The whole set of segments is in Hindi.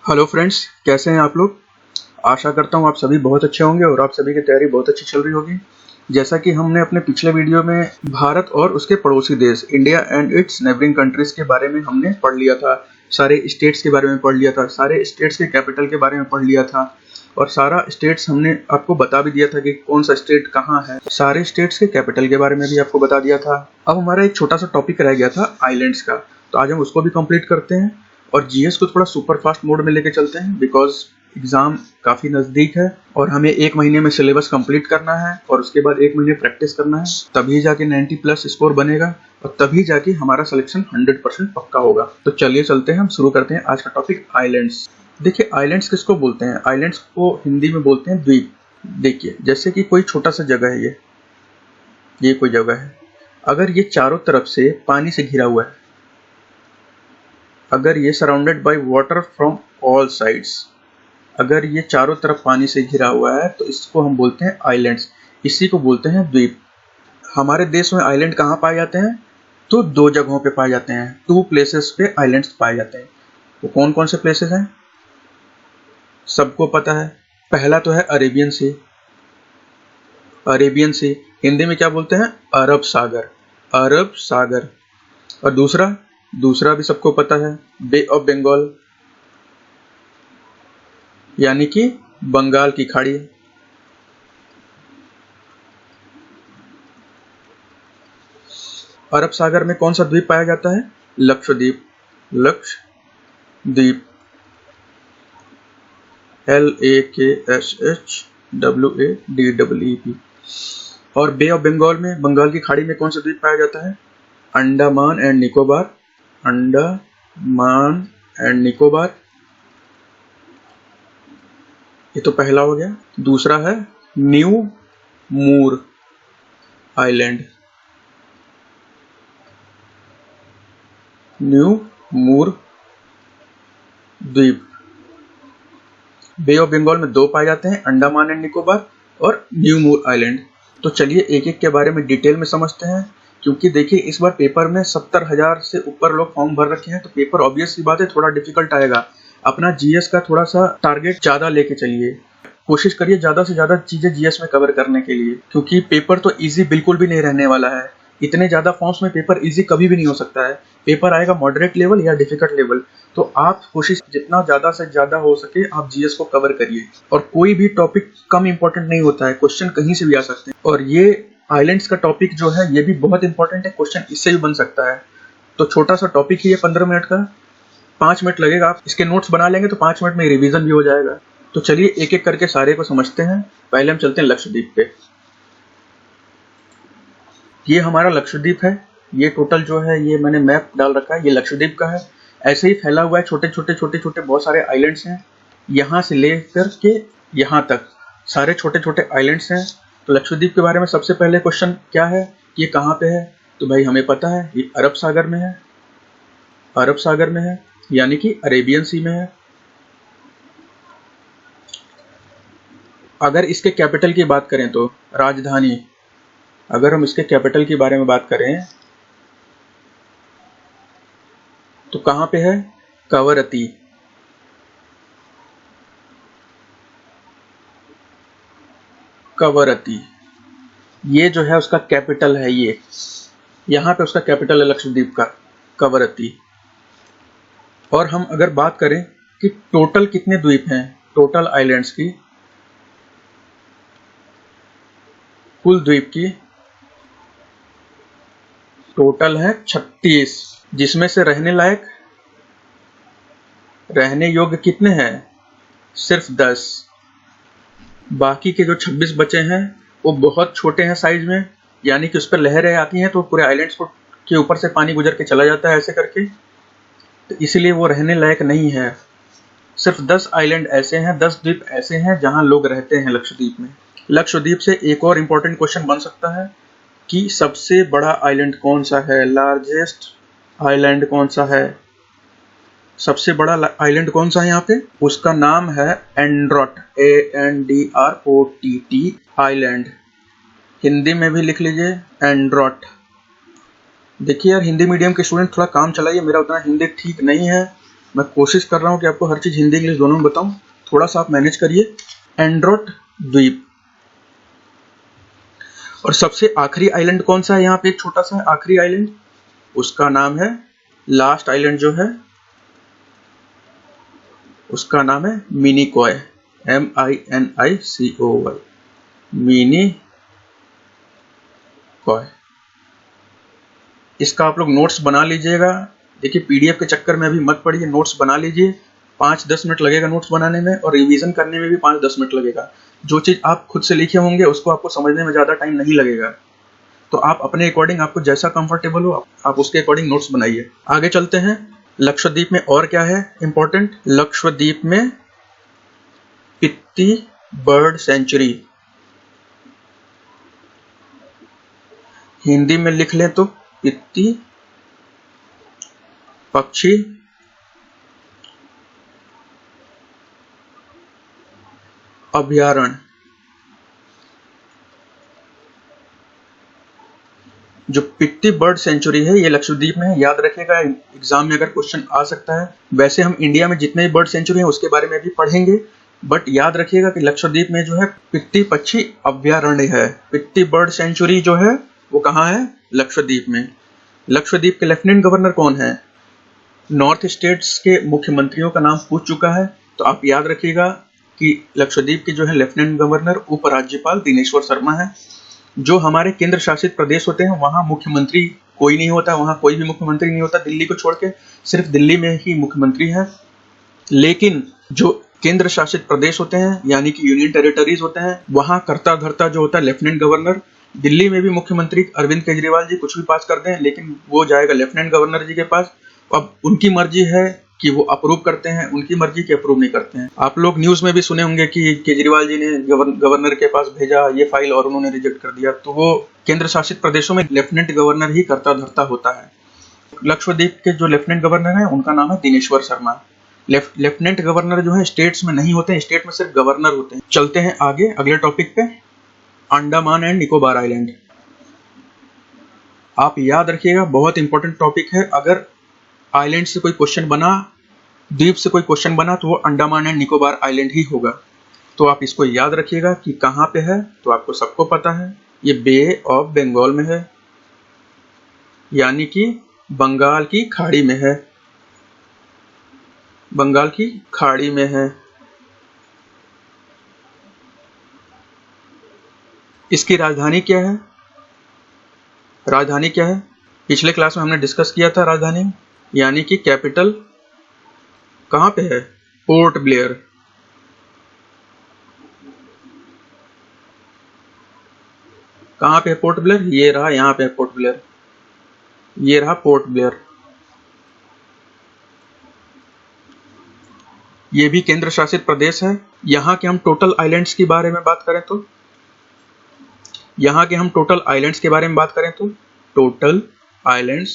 हेलो फ्रेंड्स, कैसे हैं आप लोग। आशा करता हूं आप सभी बहुत अच्छे होंगे और आप सभी की तैयारी बहुत अच्छी चल रही होगी। जैसा कि हमने अपने पिछले वीडियो में भारत और उसके पड़ोसी देश India and it's neighbouring countries के बारे में हमने पढ़ लिया था, सारे स्टेट्स के बारे में पढ़ लिया था, सारे स्टेट्स के कैपिटल के बारे में पढ़ लिया था और सारा स्टेट्स हमने आपको बता भी दिया था कि कौन सा स्टेट कहाँ है। सारे स्टेट्स के कैपिटल के बारे में भी आपको बता दिया था। अब हमारा एक छोटा सा टॉपिक रह गया था आइलैंड्स का, तो आज हम उसको भी कंप्लीट करते हैं और जीएस को थोड़ा सुपर फास्ट मोड में लेके चलते हैं बिकॉज एग्जाम काफी नजदीक है और हमें एक महीने में सिलेबस कंप्लीट करना है और उसके बाद एक महीने प्रैक्टिस करना है, तभी जाके 90+ स्कोर बनेगा और तभी जाके हमारा सिलेक्शन 100% पक्का होगा। तो चलिए चलते हैं, हम शुरू करते हैं आज का टॉपिक आइलैंड्स। देखिए आइलैंड्स किसको बोलते हैं। आइलैंड्स को हिंदी में बोलते हैं द्वीप। देखिए जैसे कि कोई छोटा सा जगह है, ये कोई जगह है, अगर ये चारों तरफ से पानी से घिरा हुआ है, अगर ये surrounded by water from all sides, अगर ये चारों तरफ पानी से घिरा हुआ है तो इसको हम बोलते हैं आइलैंड्स, इसी को बोलते हैं द्वीप। हमारे देश में आइलैंड कहाँ पाए जाते हैं, तो दो जगहों पे पाए जाते हैं, 2 प्लेसेस पे आइलैंड्स पाए जाते हैं। वो कौन कौन से प्लेसेस हैं, सबको पता है। पहला तो है अरेबियन सी। अरेबियन सी हिंदी में क्या बोलते हैं, अरब सागर, अरब सागर। और दूसरा भी सबको पता है, बे ऑफ बंगाल, यानी कि बंगाल की खाड़ी। अरब सागर में कौन सा द्वीप पाया जाता है, लक्षद्वीप। लक्षद्वीप, LAKSHWADEEP। और बे ऑफ बंगाल में, बंगाल की खाड़ी में कौन सा द्वीप पाया जाता है, अंडमान एंड निकोबार। अंडमान एंड निकोबार, ये तो पहला हो गया। दूसरा है न्यू मूर आइलैंड, न्यू मूर द्वीप। बे ऑफ बंगाल में 2 पाए जाते हैं, अंडमान एंड निकोबार और न्यू मूर आइलैंड। तो चलिए एक एक के बारे में डिटेल में समझते हैं, क्योंकि देखिए इस बार पेपर में 70,000 से ऊपर लोग फॉर्म भर रखे हैं, तो पेपर ऑब्वियस सी बात है थोड़ा डिफिकल्ट आएगा। अपना जीएस का थोड़ा सा टारगेट ज्यादा लेके चलिए, कोशिश करिए ज्यादा से ज्यादा चीजें जीएस में कवर करने के लिए, क्योंकि पेपर तो इजी बिल्कुल भी नहीं रहने वाला है। इतने ज्यादा फॉर्म्स में पेपर इजी कभी भी नहीं हो सकता है। पेपर आएगा मॉडरेट लेवल या डिफिकल्ट लेवल, तो आप कोशिश जितना ज्यादा से ज्यादा हो सके आप जीएस को कवर करिए। और कोई भी टॉपिक कम इंपॉर्टेंट नहीं होता है, क्वेश्चन कहीं से भी आ सकते हैं। और ये आइलैंड्स का टॉपिक जो है ये भी बहुत इंपॉर्टेंट है, क्वेश्चन इससे भी बन सकता है। तो छोटा सा टॉपिक ही है 15 मिनट का, 5 मिनट लगेगा, आप इसके नोट्स बना लेंगे तो 5 मिनट में रिवीजन भी हो जाएगा। तो चलिए एक एक करके सारे को समझते हैं। पहले हम चलते हैं लक्षद्वीप पे। ये हमारा लक्षद्वीप है, ये टोटल जो है ये मैंने मैप डाल रखा है, ये लक्षद्वीप का है। ऐसे ही फैला हुआ है, छोटे छोटे बहुत सारे आइलैंड्स हैं, यहाँ से लेकर के यहाँ तक सारे छोटे छोटे आइलैंड्स हैं। तो लक्षद्वीप के बारे में सबसे पहले क्वेश्चन क्या है, ये कहाँ पे है, तो भाई हमें पता है ये अरब सागर में है, अरब सागर में है, यानी कि अरेबियन सी में है। अगर इसके कैपिटल की बात करें तो राजधानी, अगर हम इसके कैपिटल के बारे में बात करें तो कहां पे है, कवरत्ती। कवरत्ती ये जो है उसका कैपिटल है, ये यहां पे उसका कैपिटल है लक्षद्वीप का, कवरत्ती। और हम अगर बात करें कि टोटल कितने द्वीप हैं, टोटल आइलैंड्स की, कुल द्वीप की टोटल है 36, जिसमें से रहने लायक, रहने योग्य कितने हैं, सिर्फ 10। बाकी के जो 26 बचे हैं वो बहुत छोटे हैं साइज में, यानी कि उस पर लहरें आती हैं तो पूरे आइलैंड्स को के ऊपर से पानी गुजर के चला जाता है ऐसे करके, तो इसलिए वो रहने लायक नहीं है। सिर्फ 10 आइलैंड ऐसे हैं, 10 द्वीप ऐसे हैं जहां लोग रहते हैं लक्षद्वीप में। लक्षद्वीप से एक और इम्पोर्टेंट क्वेश्चन बन सकता है कि सबसे बड़ा आइलैंड कौन सा है, लार्जेस्ट आइलैंड कौन सा है, सबसे बड़ा आइलैंड कौन सा है यहाँ पे, उसका नाम है एंड्रोट, ANDROTT आइलैंड। हिंदी में भी लिख लीजिए एंड्रोट। देखिए यार हिंदी मीडियम के स्टूडेंट थोड़ा काम चलाइए, मेरा उतना हिंदी ठीक नहीं है, मैं कोशिश कर रहा हूँ कि आपको हर चीज़ हिंदी इंग्लिश दोनों में बताऊँ, थोड़ा सा आप मैनेज करिए। एंड्रोट द्वीप। और सबसे आखिरी आइलैंड कौन सा है यहाँ पे, एक छोटा सा आखिरी आइलैंड, उसका नाम है, लास्ट आइलैंड जो है उसका नाम है मिनिकॉय, MINICOY, मिनिकॉय। इसका आप लोग नोट्स बना लीजिएगा। देखिए PDF के चक्कर में अभी मत पड़िए, नोट्स बना लीजिए। 5-10 मिनट लगेगा नोट्स बनाने में, और रिवीजन करने में भी 5-10 मिनट लगेगा। जो चीज़ आप खुद से लिखे होंगे उसको आपको समझने में ज़्यादा टाइम नहीं लगेगा। तो आप अपने अकॉर्डिंग, आपको जैसा कंफर्टेबल हो आप उसके अकॉर्डिंग नोट्स बनाइए। आगे चलते हैं। लक्षद्वीप में और क्या है इंपॉर्टेंट? लक्षद्वीप में पित्ती बर्ड सेंचुरी, हिंदी में लिख लें तो पित्ती पक्षी अभयारण्य। जो पित्ती बर्ड सेंचुरी है ये लक्षद्वीप में है, याद रखिएगा, एग्जाम में अगर क्वेश्चन आ सकता है। वैसे हम इंडिया में जितने भी बर्ड सेंचुरी हैं उसके बारे में भी पढ़ेंगे, बट याद रखिएगा कि लक्षद्वीप में जो है पित्ती पक्षी अभयारण्य है। पित्ती बर्ड सेंचुरी जो है वो कहाँ है? लक्षद्वीप में। लक्षद्वीप के लेफ्टिनेंट गवर्नर कौन है? नॉर्थ स्टेट्स के मुख्यमंत्रियों का नाम पूछ चुका है, तो आप याद रखिएगा कि लक्षद्वीप के जो है लेफ्टिनेंट गवर्नर उपराज्यपाल दिनेश्वर शर्मा है। जो हमारे केंद्र शासित प्रदेश होते हैं वहाँ मुख्यमंत्री कोई नहीं होता, वहाँ कोई भी मुख्यमंत्री नहीं होता, दिल्ली को छोड़ के सिर्फ दिल्ली में ही मुख्यमंत्री है। लेकिन जो केंद्र शासित प्रदेश होते हैं यानी कि यूनियन टेरिटरीज होते हैं, वहाँ कर्ता धर्ता जो होता है लेफ्टिनेंट गवर्नर। दिल्ली में भी मुख्यमंत्री अरविंद केजरीवाल जी कुछ भी पास कर दें, लेकिन वो जाएगा लेफ्टिनेंट गवर्नर जी के पास। अब उनकी मर्जी है कि वो अप्रूव करते हैं, उनकी मर्जी के अप्रूव नहीं करते हैं। आप लोग न्यूज़ में भी सुने होंगे कि केजरीवाल जी ने गवर्नर के पास भेजा ये फाइल और उन्होंने रिजेक्ट कर दिया। तो वो केंद्र शासित प्रदेशों में लेफ्टिनेंट गवर्नर ही कर्ता धर्ता होता है। लक्षद्वीप के जो लेफ्टिनेंट गवर्नर है उनका नाम है दिनेश्वर शर्मा। लेफ्टिनेंट गवर्नर जो है स्टेट्स में नहीं होते हैं, स्टेट में सिर्फ गवर्नर होते हैं। चलते हैं आगे अगले टॉपिक पे, अंडमान एंड निकोबार आइलैंड। आप याद रखिएगा, बहुत इंपॉर्टेंट टॉपिक है। अगर आइलैंड से कोई क्वेश्चन बना, द्वीप से कोई क्वेश्चन बना, तो वो अंडमान एंड निकोबार आइलैंड ही होगा। तो आप इसको याद रखिएगा कि कहाँ पे है, तो आपको सबको पता है ये बे ऑफ बंगाल में है, यानी कि बंगाल की खाड़ी में है, बंगाल की खाड़ी में है। इसकी राजधानी क्या है? राजधानी क्या है? पिछले क्लास में हमने डिस्कस किया था राजधानी, यानी कि कैपिटल कहाँ पे है? Port Blair. कहाँ पे है पोर्ट ब्लेयर? ये रहा, यहाँ पे है पोर्ट ब्लेयर, ये रहा पोर्ट ब्लेयर। ये भी केंद्र शासित प्रदेश है। यहाँ के हम टोटल आइलैंड्स के बारे में बात करें तो, यहाँ के हम टोटल आइलैंड्स के बारे में बात करें तो टोटल आइलैंड्स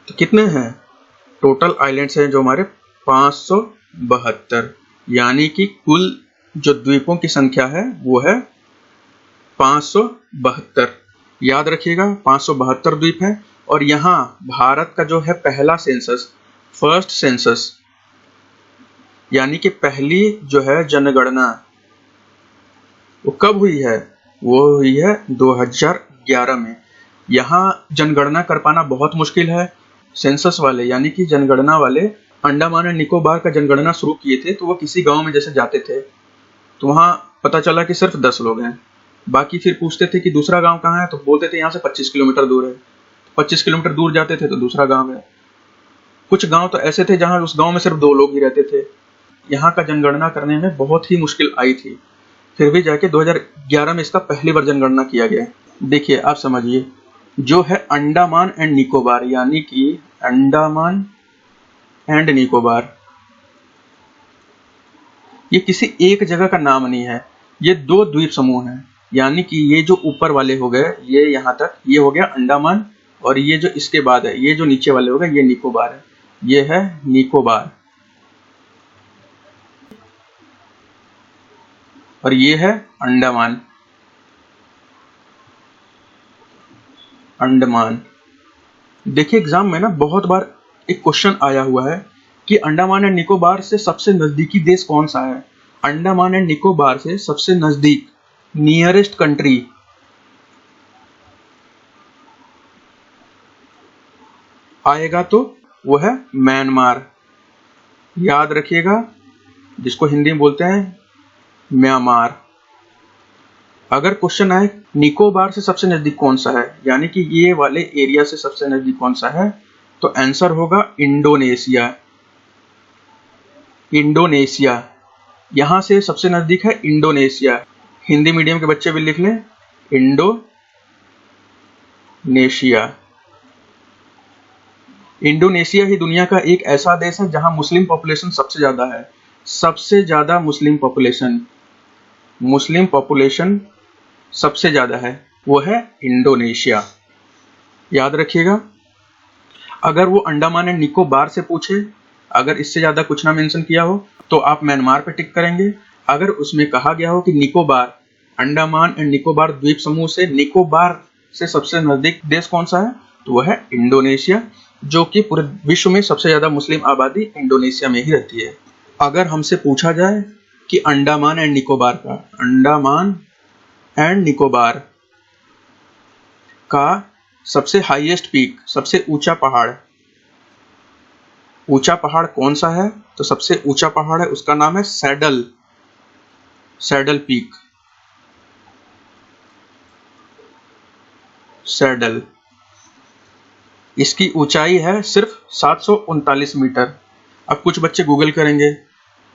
तो कितने हैं? टोटल आइलैंड्स हैं जो हमारे 572, यानी कि कुल जो द्वीपों की संख्या है वो है 572। याद रखिएगा 572 द्वीप है। और यहाँ भारत का जो है पहला सेंसस, फर्स्ट सेंसस, यानी कि पहली जो है जनगणना, वो कब हुई है? वो हुई है 2011 में। यहाँ जनगणना कर पाना बहुत मुश्किल है। सेंसस वाले यानी कि जनगणना वाले अंडमान एंड निकोबार का जनगणना शुरू किए थे, तो वो किसी गांव में जैसे जाते थे तो वहाँ पता चला कि सिर्फ 10 लोग हैं। बाकी फिर पूछते थे कि दूसरा गांव कहाँ है, तो बोलते थे यहाँ से 25 किलोमीटर दूर है। 25 किलोमीटर दूर जाते थे तो दूसरा गांव है। कुछ गांव तो ऐसे थे जहाँ उस गांव में सिर्फ 2 लोग ही रहते थे। यहाँ का जनगणना करने में बहुत ही मुश्किल आई थी, फिर भी जाके 2011 में इसका पहली बार जनगणना किया गया। देखिए आप समझिए, जो है अंडमान एंड निकोबार, यानी कि अंडमान एंड निकोबार, ये किसी एक जगह का नाम नहीं है, ये 2 द्वीप समूह हैं। यानी कि ये जो ऊपर वाले हो गए, ये यहाँ तक, ये हो गया अंडमान, और ये जो इसके बाद है, ये जो नीचे वाले हो गए, ये निकोबार है। ये है निकोबार और ये है अंडमान। अंडमान देखिए एग्जाम में ना बहुत बार एक क्वेश्चन आया हुआ है कि अंडमान एंड निकोबार से सबसे नजदीकी देश कौन सा है। अंडमान एंड निकोबार से सबसे नजदीक नियरेस्ट कंट्री आएगा तो वो है म्यांमार। याद रखिएगा, जिसको हिंदी में बोलते हैं म्यांमार। अगर क्वेश्चन आए निकोबार से सबसे नजदीक कौन सा है, यानी कि ये वाले एरिया से सबसे नजदीक कौन सा है, तो आंसर होगा इंडोनेशिया। इंडोनेशिया, यहां से सबसे नजदीक है इंडोनेशिया। हिंदी मीडियम के बच्चे भी लिख लें, इंडोनेशिया। इंडोनेशिया ही दुनिया का एक ऐसा देश है जहां मुस्लिम पॉपुलेशन सबसे ज्यादा है। सबसे ज्यादा मुस्लिम पॉपुलेशन सबसे ज्यादा है, वो है इंडोनेशिया। याद रखिएगा। अगर वो अंडमान एंड निकोबार से पूछे, अगर इससे ज्यादा कुछ ना मेंशन किया हो, तो आप म्यांमार पे टिक करेंगे। अगर उसमें कहा गया हो कि निकोबार, अंडमान एंड निकोबार द्वीप समूह से निकोबार से सबसे नजदीक देश कौन सा है, तो वह है इंडोनेशिया, जो कि पूरे विश्व में सबसे ज्यादा मुस्लिम आबादी इंडोनेशिया में ही रहती है। अगर हमसे पूछा जाए कि अंडमान एंड निकोबार का सबसे हाईएस्ट पीक, सबसे ऊंचा पहाड़ कौन सा है, तो सबसे ऊंचा पहाड़ है उसका नाम है सैडल पीक। सैडल, इसकी ऊंचाई है सिर्फ 739 मीटर। अब कुछ बच्चे गूगल करेंगे,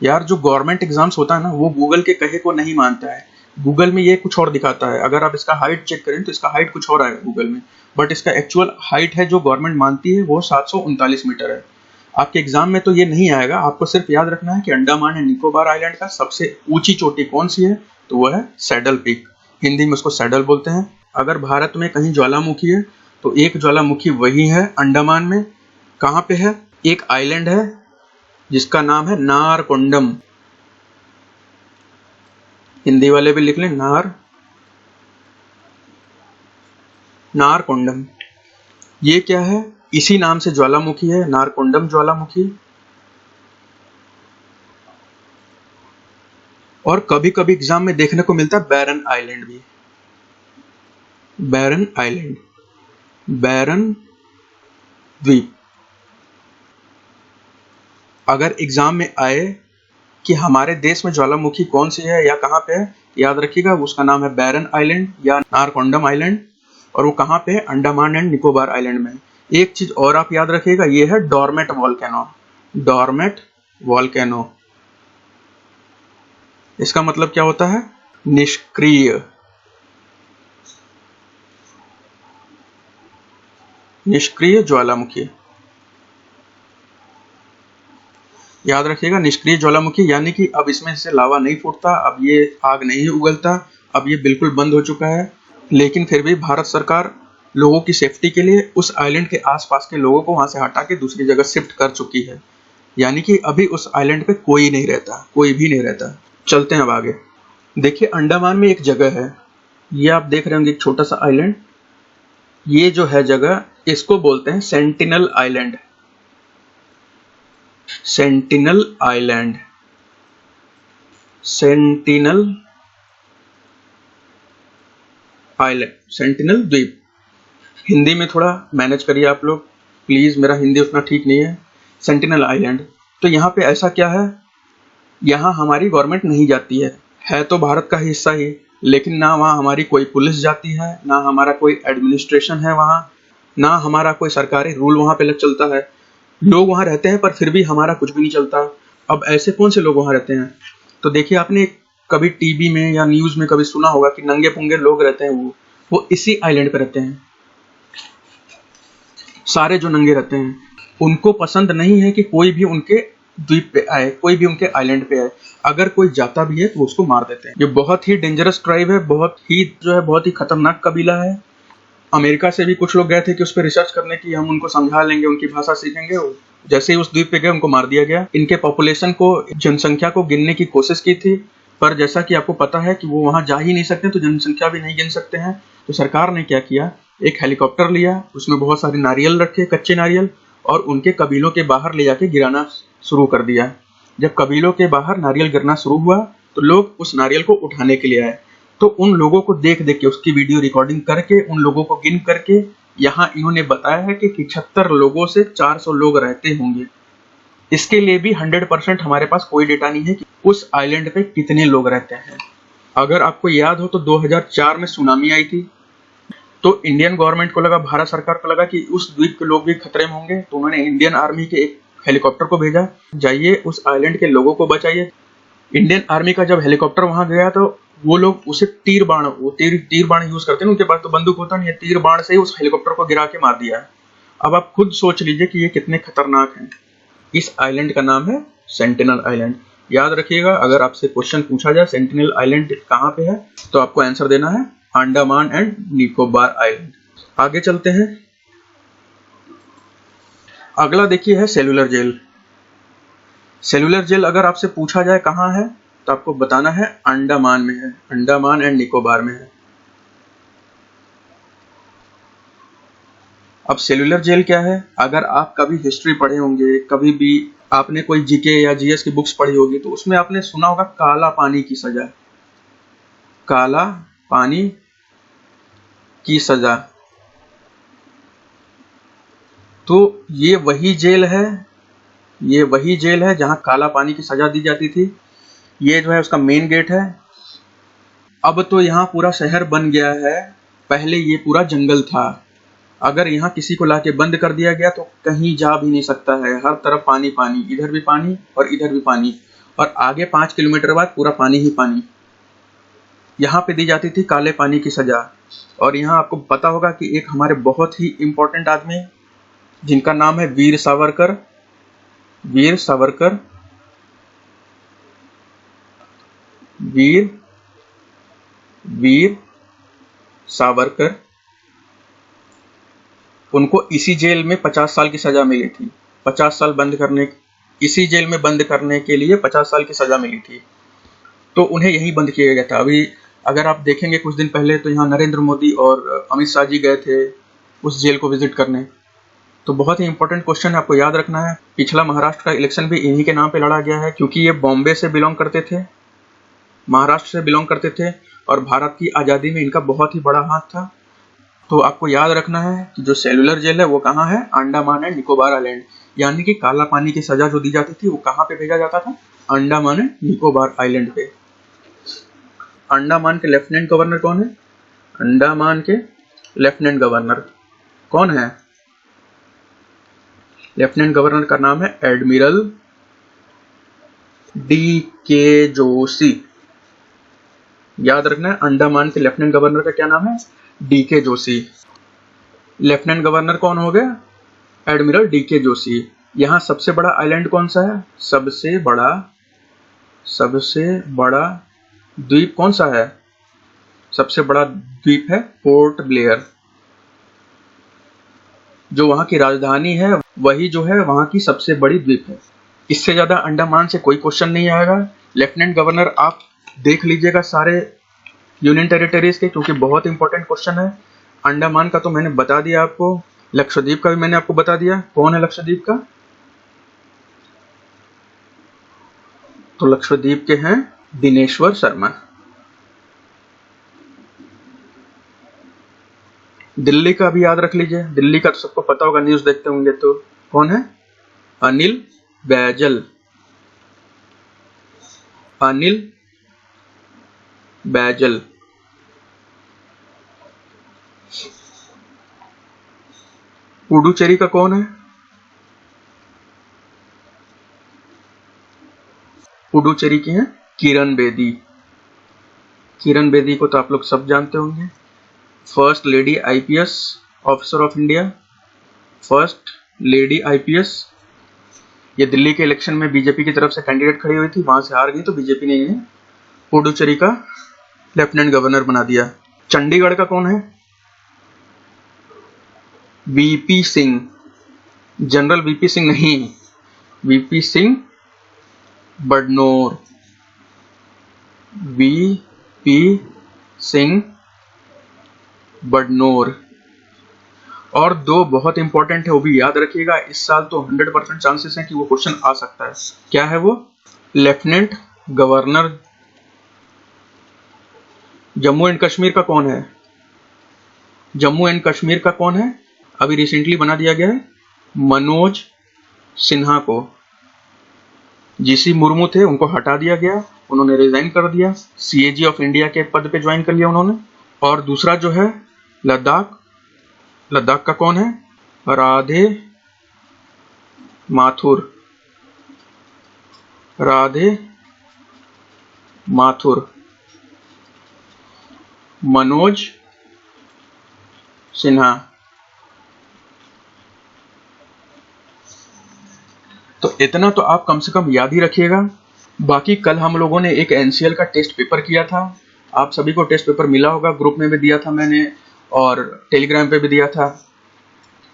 यार जो गवर्नमेंट एग्जाम्स होता है ना, वो गूगल के कहे को नहीं मानता है। गूगल में ये कुछ और दिखाता है। अगर आप इसका हाइट चेक करें तो इसका हाइट कुछ और आएगा गूगल में, बट इसका एक्चुअल हाइट है जो गवर्नमेंट मानती है वो 739 मीटर है। आपके एग्जाम में तो ये नहीं आएगा। आपको सिर्फ याद रखना है कि अंडमान एंड निकोबार आइलैंड का सबसे ऊंची चोटी कौन सी है, तो वह है सैडल पीक। हिंदी में उसको सैडल बोलते हैं। अगर भारत में कहीं ज्वालामुखी है तो एक ज्वालामुखी वही है अंडमान में। कहाँ पे है? एक आइलैंड है जिसका नाम है नारकोंडम। हिंदी वाले भी लिख लें, नारकोंडम। ये क्या है? इसी नाम से ज्वालामुखी है, नारकोंडम ज्वालामुखी। और कभी कभी एग्जाम में देखने को मिलता है बैरन आइलैंड भी। बैरन द्वीप। अगर एग्जाम में आए कि हमारे देश में ज्वालामुखी कौन सी है या कहाँ पे है, याद रखिएगा उसका नाम है बैरन आइलैंड या नारकोंडम आइलैंड, और वो कहाँ पे है? अंडमान एंड निकोबार आइलैंड में। एक चीज और आप याद रखिएगा, ये है डॉर्मेट वॉल्केनो। इसका मतलब क्या होता है? निष्क्रिय ज्वालामुखी। याद रखिएगा, निष्क्रिय ज्वालामुखी यानी कि अब इसमें से लावा नहीं फूटता, अब ये आग नहीं उगलता, अब ये बिल्कुल बंद हो चुका है। लेकिन फिर भी भारत सरकार लोगों की सेफ्टी के लिए उस आइलैंड के आसपास के लोगों को वहां से हटा के दूसरी जगह शिफ्ट कर चुकी है। यानी कि अभी उस आइलैंड पे कोई भी नहीं रहता। चलते हैं अब आगे। देखिए, अंडमान में एक जगह है, ये आप देख रहे होंगे, एक छोटा सा आइलैंड। ये जो है जगह, इसको बोलते हैं सेंटिनल आइलैंड। सेंटिनल द्वीप। हिंदी में थोड़ा मैनेज करिए आप लोग प्लीज, मेरा हिंदी उतना ठीक नहीं है। Sentinel island. तो यहाँ पे ऐसा क्या है, यहाँ हमारी गवर्नमेंट नहीं जाती है तो भारत का हिस्सा ही, लेकिन ना वहाँ हमारी कोई पुलिस जाती है, ना हमारा कोई एडमिनिस्ट्रेशन है वहाँ, ना हमारा कोई सरकारी रूल वहाँ पे चलता है। लोग वहाँ रहते हैं पर फिर भी हमारा कुछ भी नहीं चलता। अब ऐसे कौन से लोग वहाँ रहते हैं? तो देखिए, आपने कभी टीवी में या न्यूज में कभी सुना होगा कि नंगे पुंगे लोग रहते हैं, वो इसी आइलैंड पे रहते हैं। सारे जो नंगे रहते हैं, उनको पसंद नहीं है कि कोई भी उनके द्वीप पे आए, कोई भी उनके आइलैंड पे आए। अगर कोई जाता भी है तो उसको मार देते हैं। ये बहुत ही डेंजरस ट्राइब है, बहुत ही खतरनाक कबीला है। अमेरिका से भी कुछ लोग गए थे कि उस पर रिसर्च करने की, हम उनको समझा लेंगे, उनकी भाषा सीखेंगे। जैसे ही उस द्वीप पे गए उनको मार दिया गया। इनके पॉपुलेशन को, जनसंख्या को गिनने की कोशिश की थी, पर जैसा कि आपको पता है कि वो वहां जा ही नहीं सकते, तो जनसंख्या भी नहीं गिन सकते हैं। तो सरकार ने क्या किया, एक हेलीकॉप्टर लिया, उसमें बहुत सारे नारियल रखे, कच्चे नारियल, और उनके कबीलों के बाहर ले जाके गिराना शुरू कर दिया। जब कबीलों के बाहर नारियल गिरना शुरू हुआ तो लोग उस नारियल को उठाने के लिए आए। तो उन लोगों को देख देख के, उसकी वीडियो रिकॉर्डिंग करके, उन लोगों को गिन करके यहाँ इन्होंने बताया है कि 75 लोगों से 400 लोग रहते होंगे। इसके लिए भी 100% हमारे पास कोई डेटा नहीं है कि उस आइलैंड पे कितने लोग रहते हैं। अगर आपको याद हो तो 2004 में सुनामी आई थी, तो इंडियन गवर्नमेंट को लगा, भारत सरकार को लगा कि उस द्वीप के लोग भी खतरे में होंगे, तो उन्होंने इंडियन आर्मी के एक हेलीकॉप्टर को भेजा, जाइए उस आइलैंड के लोगों को बचाइए। इंडियन आर्मी का जब हेलीकॉप्टर वहां गया तो वो लोग उसे तीर बाण यूज करते हैं, उनके पास तो बंदूक होता नहीं है, तीर बाण से ही उस हेलीकॉप्टर को गिरा के मार दिया है। अब आप खुद सोच लीजिए कि ये कितने खतरनाक हैं। इस आइलैंड का नाम है सेंटिनल आइलैंड। याद रखिएगा, अगर आपसे क्वेश्चन पूछा जाए सेंटिनल आइलैंड कहाँ पे है, तो आपको आंसर देना है अंडमान एंड निकोबार आइलैंड। आगे चलते हैं। अगला देखिए है सेलुलर जेल। सेलुलर जेल अगर आपसे पूछा जाए कहाँ है, तो आपको बताना है अंडमान में है, अंडमान एंड निकोबार में है। अब सेलुलर जेल क्या है? अगर आप कभी हिस्ट्री पढ़े होंगे, कभी भी आपने कोई जीके या जीएस की बुक्स पढ़ी होगी, तो उसमें आपने सुना होगा काला पानी की सजा। काला पानी की सजा। तो ये वही जेल है जहां काला पानी की सजा दी जाती थी। ये जो है उसका मेन गेट है। अब तो यहाँ पूरा शहर बन गया है, पहले ये पूरा जंगल था। अगर यहाँ किसी को लाके बंद कर दिया गया तो कहीं जा भी नहीं सकता है, हर तरफ पानी पानी, इधर भी पानी और इधर भी पानी, और आगे 5 किलोमीटर बाद पूरा पानी ही पानी। यहाँ पे दी जाती थी काले पानी की सजा। और यहाँ आपको पता होगा कि एक हमारे बहुत ही इंपॉर्टेंट आदमी जिनका नाम है वीर सावरकर। वीर सावरकर, वीर सावरकर, उनको इसी जेल में 50 साल की सजा मिली थी। 50 साल इसी जेल में बंद करने के लिए 50 साल की सजा मिली थी। तो उन्हें यहीं बंद किया गया था। अभी अगर आप देखेंगे कुछ दिन पहले, तो यहाँ नरेंद्र मोदी और अमित शाह जी गए थे उस जेल को विजिट करने। तो बहुत ही इंपॉर्टेंट क्वेश्चन है, आपको याद रखना है। पिछला महाराष्ट्र का इलेक्शन भी इन्हीं के नाम पे लड़ा गया है, क्योंकि ये बॉम्बे से बिलोंग करते थे, महाराष्ट्र से बिलोंग करते थे, और भारत की आज़ादी में इनका बहुत ही बड़ा हाथ था। तो आपको याद रखना है कि जो सेलुलर जेल है वो कहाँ है? Andaman and Nicobar island. यानी कि काला पानी की सजा जो दी जाती थी वो कहाँ पे भेजा जाता था? अंडमान एंड निकोबार आइलैंड पे। अंडमान के लेफ्टिनेंट गवर्नर कौन है? अंडमान के लेफ्टिनेंट गवर्नर कौन है? लेफ्टिनेंट गवर्नर का नाम है एडमिरल डी.के. जोशी। याद रखना है, अंडमान के लेफ्टिनेंट गवर्नर का क्या नाम है? डी.के. जोशी। लेफ्टिनेंट गवर्नर कौन हो गया? Admiral D K. जोशी। यहाँ सबसे बड़ा आइलैंड कौन सा है? सबसे बड़ा द्वीप कौन सा है? सबसे बड़ा द्वीप है पोर्ट ब्लेयर। जो वहां की राजधानी है वही जो है वहां की सबसे बड़ी द्वीप है। इससे ज्यादा अंडमान से कोई क्वेश्चन नहीं आएगा। लेफ्टिनेंट गवर्नर आप देख लीजिएगा सारे यूनियन टेरिटरीज के, क्योंकि बहुत इंपॉर्टेंट क्वेश्चन है। अंडमान का तो मैंने बता दिया आपको, लक्षद्वीप का भी मैंने आपको बता दिया। कौन है लक्षद्वीप का? तो लक्षद्वीप के हैं दिनेश्वर शर्मा। दिल्ली का भी याद रख लीजिए, दिल्ली का तो सबको पता होगा, न्यूज देखते होंगे। तो कौन है? अनिल बैजल। अनिल बैजल। पुडुचेरी का कौन है? पुडुचेरी की है किरण बेदी। किरण बेदी को तो आप लोग सब जानते होंगे, first lady IPS officer of India, first lady IPS. ये दिल्ली के इलेक्शन में बीजेपी की तरफ से कैंडिडेट खड़ी हुई थी, वहां से हार गई, तो बीजेपी ने इन्हें पुडुचेरी का लेफ्टिनेंट गवर्नर बना दिया। चंडीगढ़ का कौन है? VP Singh. General VP Singh नहीं, वीपी सिंह बडनोर। वीपी सिंह बडनोर। और दो बहुत इंपॉर्टेंट है, वो भी याद रखिएगा। इस साल तो 100% चांसेस हैं कि वो क्वेश्चन आ सकता है। क्या है वो? Lieutenant governor Jammu and Kashmir का कौन है? जम्मू एंड कश्मीर का कौन है? अभी रिसेंटली बना दिया गया है मनोज सिन्हा को। जीसी मुर्मू थे, उनको हटा दिया गया, उन्होंने रिजाइन कर दिया, सीएजी ऑफ इंडिया के पद पे ज्वाइन कर लिया उन्होंने। और दूसरा जो है लद्दाख, लद्दाख का कौन है? राधे माथुर, राधे माथुर, मनोज सिन्हा। तो इतना तो आप कम से कम याद ही रखिएगा। बाकी कल हम लोगों ने एक एनसीएल का टेस्ट पेपर किया था, आप सभी को टेस्ट पेपर मिला होगा, ग्रुप में भी दिया था मैंने और टेलीग्राम पे भी दिया था।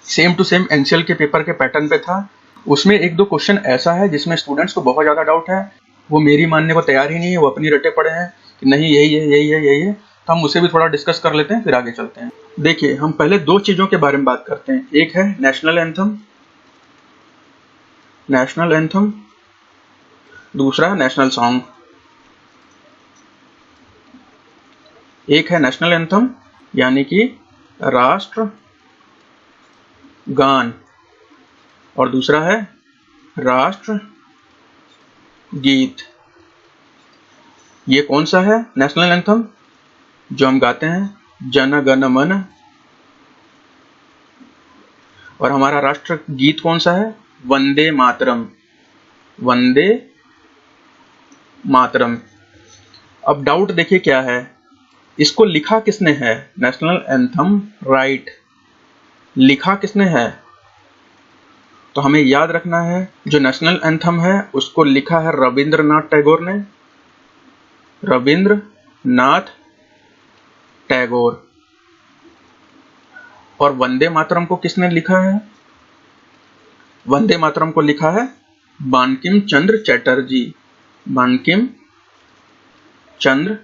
सेम टू सेम एनसीएल के पेपर के पैटर्न पे था। उसमें एक दो क्वेश्चन ऐसा है जिसमें स्टूडेंट्स को बहुत ज़्यादा डाउट है, वो मेरी मानने को तैयार ही नहीं है, वो अपनी रटे पड़े हैं कि नहीं यही है यही है यही है। तो हम उसे भी थोड़ा डिस्कस कर लेते हैं, फिर आगे चलते हैं। देखिए, हम पहले दो चीज़ों के बारे में बात करते हैं। एक है नेशनल एंथम, नेशनल एंथम, दूसरा नेशनल सॉन्ग। एक है नेशनल एंथम यानी कि राष्ट्र गान, और दूसरा है राष्ट्र गीत। ये कौन सा है नेशनल एंथम? जो हम गाते हैं जन गण मन। और हमारा राष्ट्र गीत कौन सा है? वंदे मातरम, वंदे मातरम। अब डाउट देखिए क्या है, इसको लिखा किसने है? नेशनल एंथम राइट, लिखा किसने है? तो हमें याद रखना है जो नेशनल एंथम है उसको लिखा है रविंद्रनाथ टैगोर ने, रविंद्रनाथ टैगोर। और वंदे मातरम को किसने लिखा है? वंदे मातरम को लिखा है बंकिम चंद्र चटर्जी, बंकिम चंद्र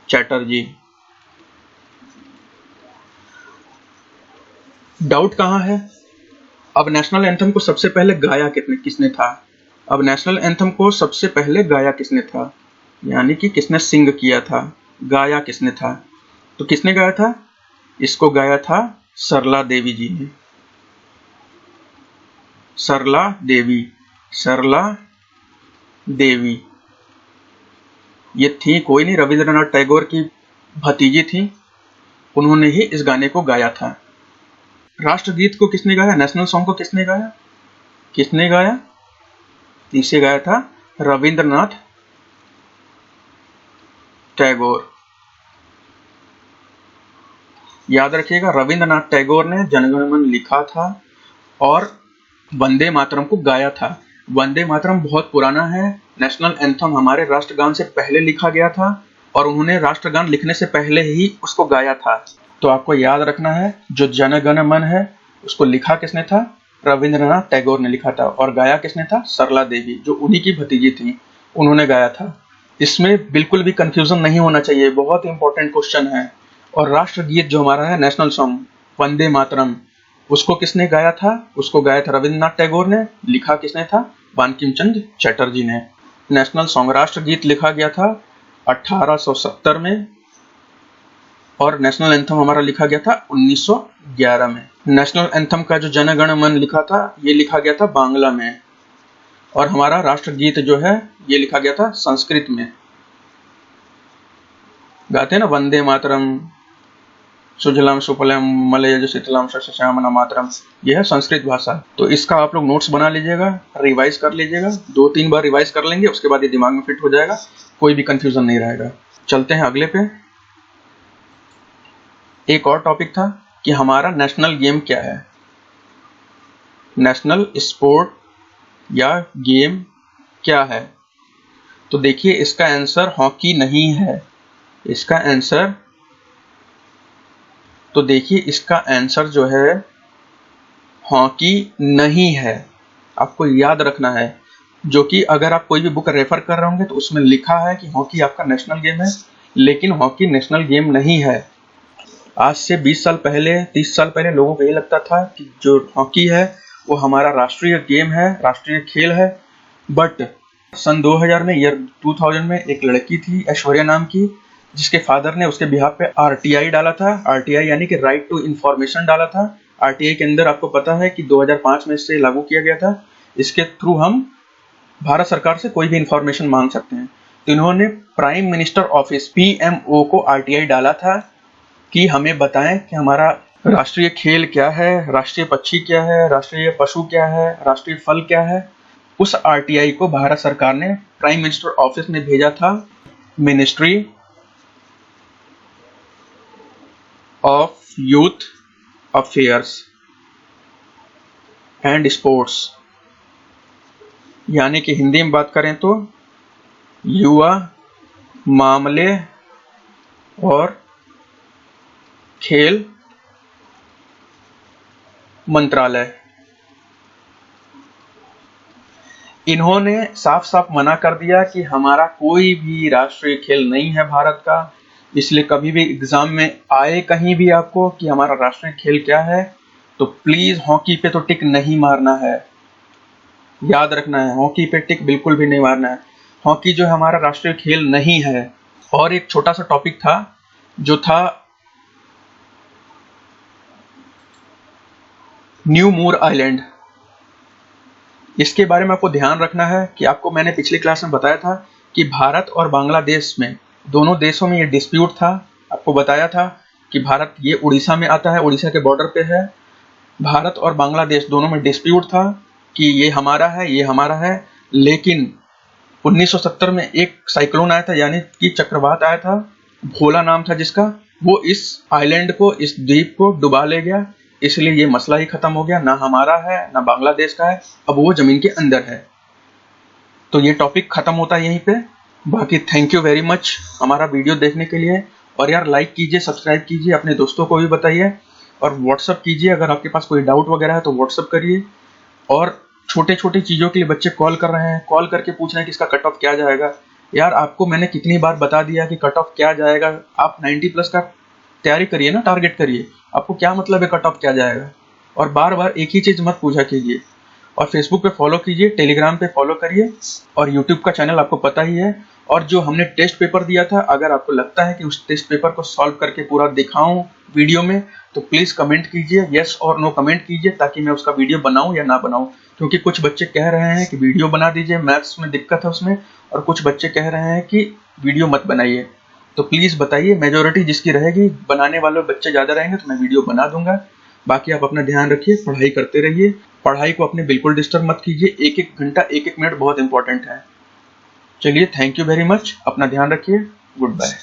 चटर्जी। डाउट कहां है? अब नेशनल एंथम को सबसे पहले गाया किसने था? अब नेशनल एंथम को सबसे पहले गाया किसने था, यानी कि किसने सिंग किया था, गाया किसने था? तो किसने गाया था? इसको गाया था सरला देवी जी ने, सरला देवी, सरला देवी। ये थी कोई नहीं, रविंद्रनाथ टैगोर की भतीजी थी, उन्होंने ही इस गाने को गाया था। राष्ट्रगीत को किसने गाया? नेशनल सॉन्ग को किसने गाया? किसने गाया? इसे गाया था रविंद्रनाथ टैगोर। याद रखिएगा, रविंद्रनाथ टैगोर ने जनगण मन लिखा था और वंदे मातरम को गाया था। वंदे मातरम बहुत पुराना है, नेशनल एंथम हमारे राष्ट्रगान से पहले लिखा गया था और उन्होंने राष्ट्रगान लिखने से पहले ही उसको गाया था। तो आपको याद रखना है जो जनगण मन है उसको लिखा किसने था? रविंद्रनाथ टैगोर ने लिखा था। और गाया किसने था? सरला देवी, जो उन्हीं की भतीजी थी, उन्होंने गाया था। इसमें बिल्कुल भी कंफ्यूजन नहीं होना चाहिए, बहुत इंपॉर्टेंट क्वेश्चन है। और राष्ट्रगीत जो हमारा है नेशनल सॉन्ग वंदे मातरम, उसको किसने गाया था? उसको गाया था रविंद्रनाथ टैगोर ने, लिखा किसने था? बंकिम चंद्र चटर्जी ने। नेशनल सॉन्ग राष्ट्रगीत लिखा गया था 1870 में और नेशनल एंथम हमारा लिखा गया था 1911 में। नेशनल एंथम का जो जनगण मन लिखा था ये लिखा गया था बांग्ला में, और हमारा राष्ट्रगीत जो है ये लिखा गया था संस्कृत में। गाते हैं ना वंदे मातरम, सुजलाम सुफलाम मलयज शीतलाम शस्यश्यामला मातरम, यह है संस्कृत भाषा। तो इसका आप लोग नोट्स बना लीजिएगा, रिवाइज कर लीजिएगा, 2-3 बार रिवाइज कर लेंगे, उसके बाद ये दिमाग में फिट हो जाएगा, कोई भी कंफ्यूजन नहीं रहेगा। चलते हैं अगले पे। एक और टॉपिक था कि हमारा नेशनल गेम क्या है, नेशनल स्पोर्ट या गेम क्या है। तो देखिए इसका आंसर हॉकी नहीं है, इसका आंसर, तो देखिए इसका आंसर जो है हॉकी नहीं है। आपको याद रखना है, जो कि अगर आप कोई भी बुक रेफर कर रहे होंगे तो उसमें लिखा है कि हॉकी आपका नेशनल गेम है, लेकिन हॉकी नेशनल गेम नहीं है। आज से 20 साल पहले, 30 साल पहले लोगों को ये लगता था कि जो हॉकी है वो हमारा राष्ट्रीय गेम है, राष्ट्रीय खेल है। बट सन 2000 में, ईयर 2000 में एक लड़की थी ऐश्वर्या नाम की, जिसके फादर ने उसके बिहाफ पे आरटीआई डाला था। आरटीआई यानी कि राइट टू इंफॉर्मेशन डाला था। आरटीआई के अंदर आपको पता है कि 2005 में इससे लागू किया गया था। इसके थ्रू हम भारत सरकार से कोई भी इंफॉर्मेशन मांग सकते हैं। तो इन्होंने प्राइम मिनिस्टर ऑफिस पीएमओ को आरटीआई डाला था कि हमें बताएं कि हमारा राष्ट्रीय खेल क्या है, राष्ट्रीय पक्षी क्या है, राष्ट्रीय पशु क्या है, राष्ट्रीय फल क्या है। उस आरटीआई को भारत सरकार ने प्राइम मिनिस्टर ऑफिस में भेजा था ministry of youth affairs and sports, यानी कि हिंदी में बात करें तो युवा मामले और खेल मंत्रालय। इन्होंने साफ साफ मना कर दिया कि हमारा कोई भी राष्ट्रीय खेल नहीं है भारत का। इसलिए कभी भी एग्जाम में आए कहीं भी आपको कि हमारा राष्ट्रीय खेल क्या है, तो प्लीज हॉकी पे तो टिक नहीं मारना है, याद रखना है, हॉकी पे टिक बिल्कुल भी नहीं मारना है। हॉकी जो है हमारा राष्ट्रीय खेल नहीं है। और एक छोटा सा टॉपिक था जो था न्यू मूर आइलैंड। इसके बारे में आपको ध्यान रखना है कि आपको मैंने पिछली क्लास में बताया था कि भारत और बांग्लादेश में, दोनों देशों में ये डिस्प्यूट था। आपको बताया था कि भारत ये उड़ीसा में आता है, उड़ीसा के बॉर्डर पे है। भारत और बांग्लादेश दोनों में डिस्प्यूट था कि ये हमारा है, ये हमारा है। लेकिन 1970 में एक साइक्लोन आया था, यानी कि चक्रवात आया था, भोला नाम था जिसका, वो इस आइलैंड को, इस द्वीप को डुबा ले गया। इसलिए ये मसला ही खत्म हो गया, ना हमारा है ना बांग्लादेश का है, अब वो जमीन के अंदर है। तो ये टॉपिक खत्म होता है यहीं पे। बाकी थैंक यू वेरी मच हमारा वीडियो देखने के लिए। और यार लाइक कीजिए, सब्सक्राइब कीजिए, अपने दोस्तों को भी बताइए और व्हाट्सअप कीजिए। अगर आपके पास कोई डाउट वगैरह है तो व्हाट्सअप करिए। और छोटे छोटे चीज़ों के लिए बच्चे कॉल कर रहे हैं, कॉल करके पूछ रहे हैं कि इसका कट ऑफ क्या जाएगा। यार आपको मैंने कितनी बार बता दिया कि कट ऑफ क्या जाएगा। आप 90+ का तैयारी करिए ना, टारगेट करिए। आपको क्या मतलब है कट ऑफ क्या जाएगा। और बार बार एक ही चीज़ मत पूछा कीजिए। और फेसबुक पे फॉलो कीजिए, टेलीग्राम पे फॉलो करिए, और यूट्यूब का चैनल आपको पता ही है। और जो हमने टेस्ट पेपर दिया था, अगर आपको लगता है कि उस टेस्ट पेपर को सॉल्व करके पूरा दिखाऊं वीडियो में, तो प्लीज़ कमेंट कीजिए, यस और नो कमेंट कीजिए, ताकि मैं उसका वीडियो बनाऊं या ना बनाऊं। क्योंकि कुछ बच्चे कह रहे हैं कि वीडियो बना दीजिए, मैथ्स में दिक्कत है उसमें, और कुछ बच्चे कह रहे हैं कि वीडियो मत बनाइए। तो प्लीज़ बताइए, मेजॉरिटी जिसकी रहेगी, बनाने वाले बच्चे ज़्यादा रहेंगे तो मैं वीडियो बना दूंगा। बाकी आप अपना ध्यान रखिए, पढ़ाई करते रहिए। पढ़ाई को अपने बिल्कुल डिस्टर्ब मत कीजिए। एक एक घंटा, एक एक मिनट बहुत इंपॉर्टेंट है। चलिए, थैंक यू वेरी मच, अपना ध्यान रखिए, गुड बाय।